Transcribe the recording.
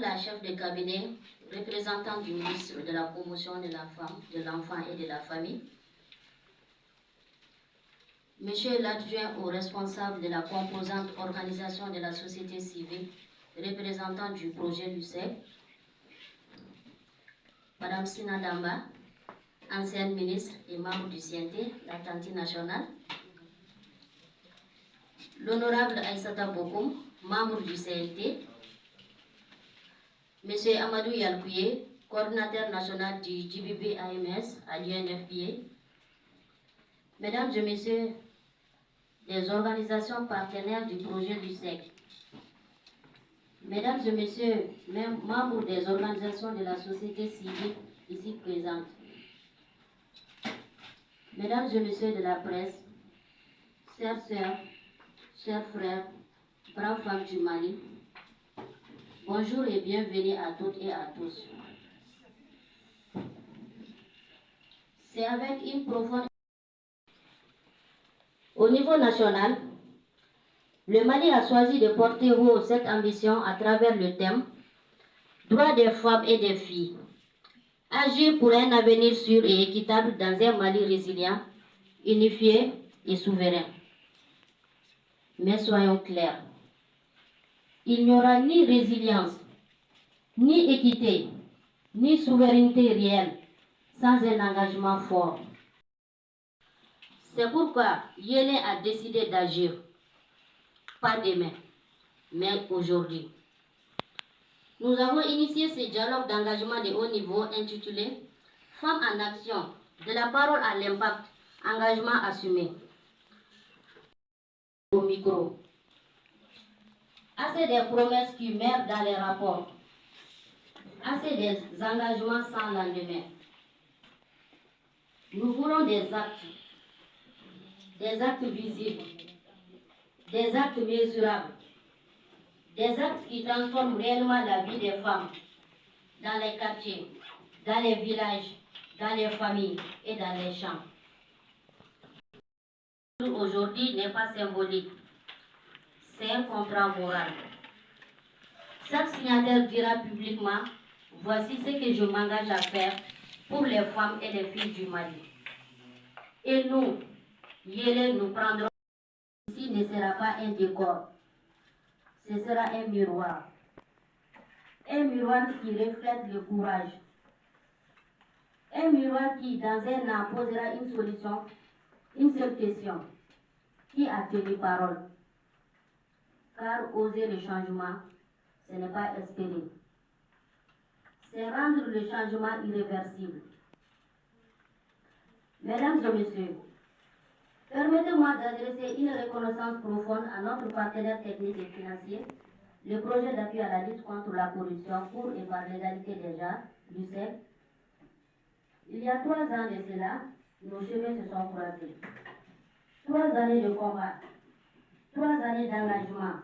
La chef de cabinet, représentant du ministre de la Promotion de la Femme, de l'Enfant et de la Famille, Monsieur l'adjoint au responsable de la composante organisation de la société civile, représentant du projet LUCEC, Madame Sina Damba, ancienne ministre et membre du CNT, la Tanti nationale, l'honorable Aïssata Bokoum, membre du CNT, Monsieur Amadou Yalkouye, coordinateur national du GBB AMS à l'UNFPA, Mesdames et Messieurs des organisations partenaires du projet LUCEC, Mesdames et Messieurs, membres des organisations de la société civile ici présentes, Mesdames et Messieurs de la presse, chères sœurs, chers frères, braves femmes du Mali, bonjour et bienvenue à toutes et à tous. C'est avec une profonde... Au niveau national, le Mali a choisi de porter haut cette ambition à travers le thème « Droits des femmes et des filles ». Agir pour un avenir sûr et équitable dans un Mali résilient, unifié et souverain. Mais soyons clairs, il n'y aura ni résilience, ni équité, ni souveraineté réelle sans un engagement fort. C'est pourquoi Yéné a décidé d'agir, pas demain, mais aujourd'hui. Nous avons initié ce dialogue d'engagement de haut niveau intitulé « Femmes en action, de la parole à l'impact, engagement assumé ». Au micro. Assez des promesses qui meurent dans les rapports. Assez des engagements sans lendemain. Nous voulons des actes visibles, des actes mesurables, des actes qui transforment réellement la vie des femmes dans les quartiers, dans les villages, dans les familles et dans les champs. Aujourd'hui n'est pas symbolique, c'est un contrat moral. Chaque signataire dira publiquement, voici ce que je m'engage à faire pour les femmes et les filles du Mali. Et nous, Yélé, nous prendrons. Ceci ne sera pas un décor, ce sera un miroir. Un miroir qui reflète le courage. Un miroir qui, dans un an, posera une solution, une seule question. Qui a tenu parole? Car oser le changement, ce n'est pas espérer. C'est rendre le changement irréversible. Mesdames et messieurs, permettez-moi d'adresser une reconnaissance profonde à notre partenaire technique et financier, le projet d'appui à la lutte contre la corruption pour et par l'égalité des genres, LUCEC. Il y a 3 ans de cela, nos chemins se sont croisés. 3 années de combat, 3 années d'engagement,